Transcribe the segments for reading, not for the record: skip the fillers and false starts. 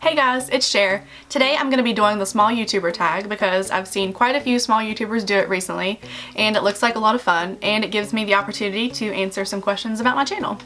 Hey guys, it's Cher. Today I'm going to be doing the small YouTuber tag because I've seen quite a few small YouTubers do it recently and it looks like a lot of fun and it gives me the opportunity to answer some questions about my channel.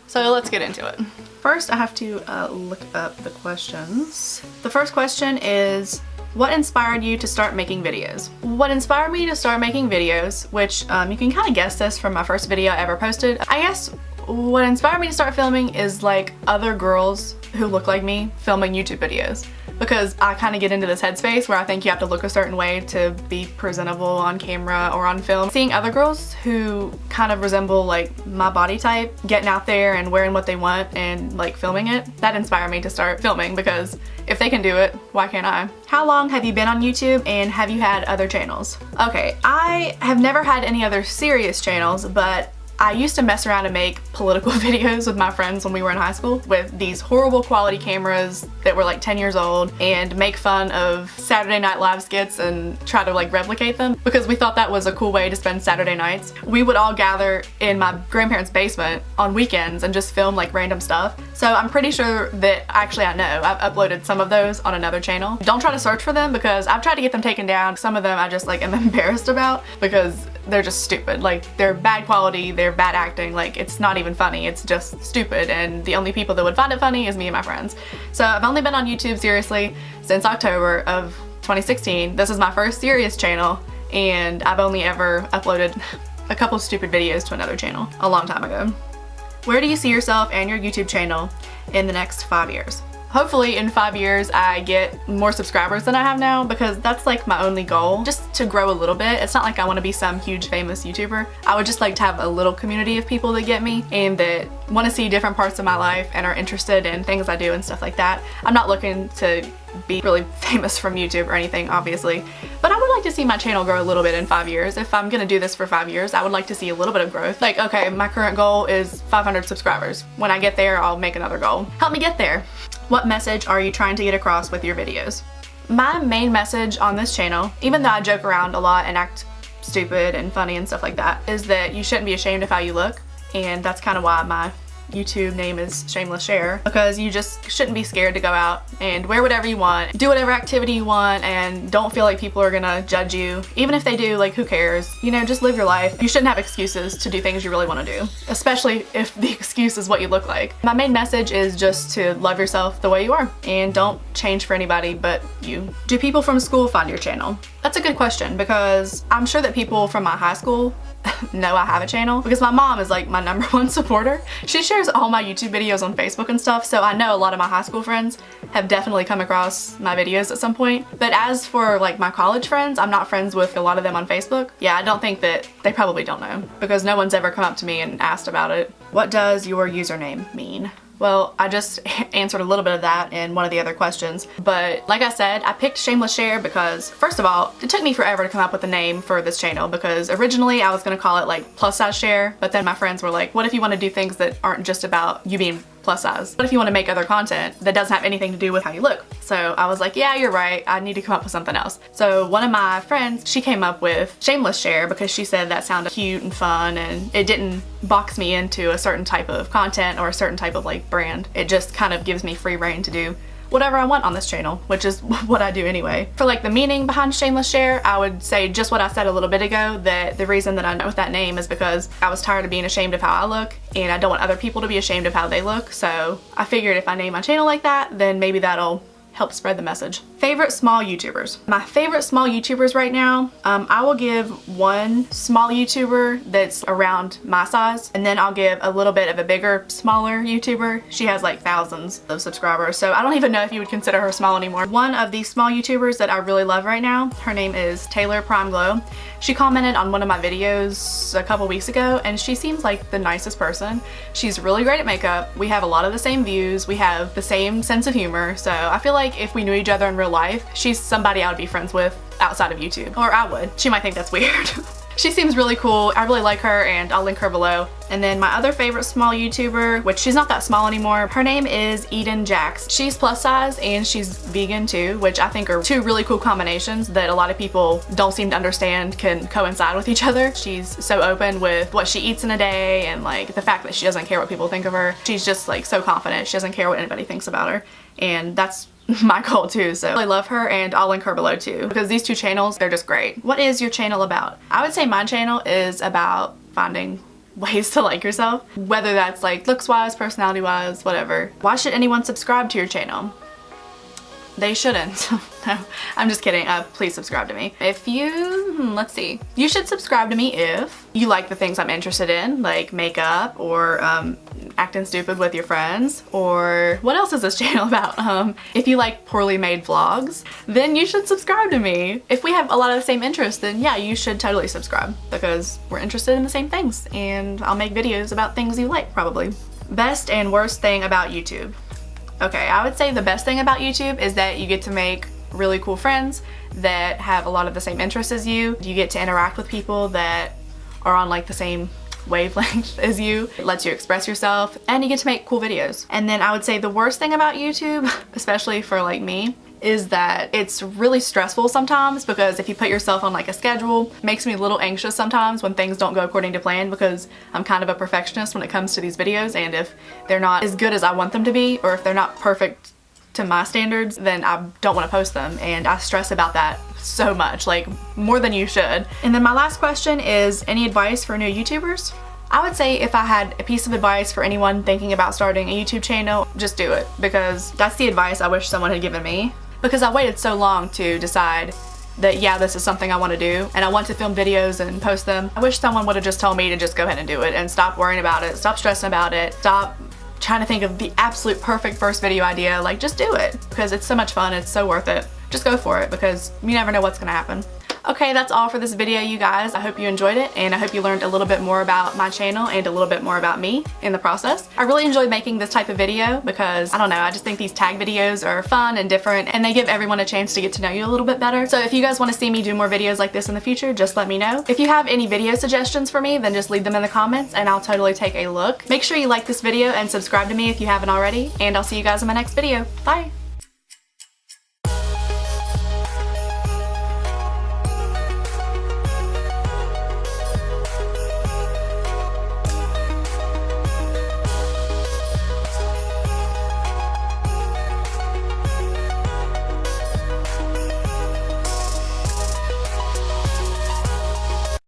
So let's get into it. First I have to look up the questions. The first question is, what inspired you to start making videos? What inspired me to start making videos, which you can kind of guess this from my first video I ever posted. I guess what inspired me to start filming is like other girls who look like me filming YouTube videos, because I kind of get into this headspace where I think you have to look a certain way to be presentable on camera or on film. Seeing other girls who kind of resemble like my body type getting out there and wearing what they want and like filming it, that inspired me to start filming, because if they can do it, why can't I? How long have you been on YouTube and have you had other channels? Okay, I have never had any other serious channels, but I used to mess around and make political videos with my friends when we were in high school with these horrible quality cameras that were like 10 years old and make fun of Saturday Night Live skits and try to like replicate them because we thought that was a cool way to spend Saturday nights. We would all gather in my grandparents' basement on weekends and just film like random stuff. So I'm pretty sure that, actually I know, I've uploaded some of those on another channel. Don't try to search for them because I've tried to get them taken down. Some of them I just like am embarrassed about because they're just stupid. Like, they're bad quality, they're bad acting, like it's not even funny, it's just stupid, and the only people that would find it funny is me and my friends. So I've only been on YouTube seriously since October of 2016. This is my first serious channel and I've only ever uploaded a couple stupid videos to another channel a long time ago. Where do you see yourself and your YouTube channel in the next 5 years? Hopefully in 5 years I get more subscribers than I have now, because that's like my only goal, just to grow a little bit. It's not like I want to be some huge famous YouTuber. I would just like to have a little community of people that get me and that want to see different parts of my life and are interested in things I do and stuff like that. I'm not looking to be really famous from YouTube or anything, obviously, but I would like to see my channel grow a little bit in 5 years. If I'm gonna do this for 5 years, I would like to see a little bit of growth. Like, okay, my current goal is 500 subscribers. When I get there, I'll make another goal. Help me get there. What message are you trying to get across with your videos? My main message on this channel, even though I joke around a lot and act stupid and funny and stuff like that, is that you shouldn't be ashamed of how you look, and that's kind of why my YouTube name is Shameless Cher, because you just shouldn't be scared to go out and wear whatever you want, do whatever activity you want, and don't feel like people are gonna judge you. Even if they do, like, who cares? You know, just live your life. You shouldn't have excuses to do things you really want to do, especially if the excuse is what you look like. My main message is just to love yourself the way you are and don't change for anybody but you. Do people from school find your channel? That's a good question, because I'm sure that people from my high school know I have a channel, because my mom is like my #1 supporter. She shares all my YouTube videos on Facebook and stuff, so I know a lot of my high school friends have definitely come across my videos at some point. But as for like my college friends, I'm not friends with a lot of them on Facebook. Yeah, I don't think that they probably don't know, because no one's ever come up to me and asked about it. What does your username mean? Well, I just answered a little bit of that in one of the other questions, but like I said, I picked Shameless Cher because, first of all, it took me forever to come up with a name for this channel, because originally I was gonna call it like Plus Size Cher, but then my friends were like, what if you want to do things that aren't just about you being plus size? What if you want to make other content that doesn't have anything to do with how you look? So I was like, yeah, you're right, I need to come up with something else. So one of my friends, she came up with Shameless Cher because she said that sounded cute and fun and it didn't box me into a certain type of content or a certain type of like brand. It just kind of gives me free reign to do whatever I want on this channel, which is what I do anyway. For like the meaning behind Shameless Cher, I would say just what I said a little bit ago, that the reason that I went with that name is because I was tired of being ashamed of how I look and I don't want other people to be ashamed of how they look. So I figured if I name my channel like that, then maybe that'll help spread the message. Favorite small YouTubers. My favorite small YouTubers right now, I will give one small YouTuber that's around my size, and then I'll give a little bit of a bigger, smaller YouTuber. She has like thousands of subscribers, so I don't even know if you would consider her small anymore. One of these small YouTubers that I really love right now, her name is Taylor Prime Glow. She commented on one of my videos a couple weeks ago and she seems like the nicest person. She's really great at makeup. We have a lot of the same views. We have the same sense of humor. So I feel like if we knew each other in real life, she's somebody I would be friends with outside of YouTube. Or I would. She might think that's weird. She seems really cool. I really like her and I'll link her below. And then my other favorite small YouTuber, which she's not that small anymore, her name is Eden Jax. She's plus size and she's vegan too, which I think are two really cool combinations that a lot of people don't seem to understand can coincide with each other. She's so open with what she eats in a day and like the fact that she doesn't care what people think of her. She's just like so confident. She doesn't care what anybody thinks about her. and that's my goal too. So I love her, and I'll link her below too, because these two channels, they're just great. What is your channel about? I would say my channel is about finding ways to like yourself, whether that's like looks wise, personality wise, whatever. Why should anyone subscribe to your channel? They shouldn't. No, I'm just kidding. Please subscribe to me. If you, let's see. You should subscribe to me if you like the things I'm interested in, like makeup or acting stupid with your friends, or what else is this channel about? If you like poorly made vlogs, then you should subscribe to me. If we have a lot of the same interests, then yeah, you should totally subscribe, because we're interested in the same things, and I'll make videos about things you like, probably. Best and worst thing about YouTube. Okay, I would say the best thing about YouTube is that you get to make really cool friends that have a lot of the same interests as you. You get to interact with people that are on like the same wavelength as you. It lets you express yourself, and you get to make cool videos. And then I would say the worst thing about YouTube, especially for like me, is that it's really stressful sometimes, because if you put yourself on like a schedule, it makes me a little anxious sometimes when things don't go according to plan, because I'm kind of a perfectionist when it comes to these videos, and if they're not as good as I want them to be, or if they're not perfect to my standards, then I don't want to post them, and I stress about that so much, like more than you should. And then my last question is, any advice for new YouTubers? I would say if I had a piece of advice for anyone thinking about starting a YouTube channel, just do it, because that's the advice I wish someone had given me. Because I waited so long to decide that yeah, this is something I want to do, and I want to film videos and post them. I wish someone would have just told me to just go ahead and do it, and stop worrying about it, stop stressing about it, stop trying to think of the absolute perfect first video idea. Like, just do it, because it's so much fun, it's so worth it. Just go for it, because you never know what's gonna happen. Okay, that's all for this video, you guys. I hope you enjoyed it, and I hope you learned a little bit more about my channel and a little bit more about me in the process. I really enjoy making this type of video because, I don't know, I just think these tag videos are fun and different, and they give everyone a chance to get to know you a little bit better. So if you guys want to see me do more videos like this in the future, just let me know. If you have any video suggestions for me, then just leave them in the comments and I'll totally take a look. Make sure you like this video and subscribe to me if you haven't already, and I'll see you guys in my next video. Bye!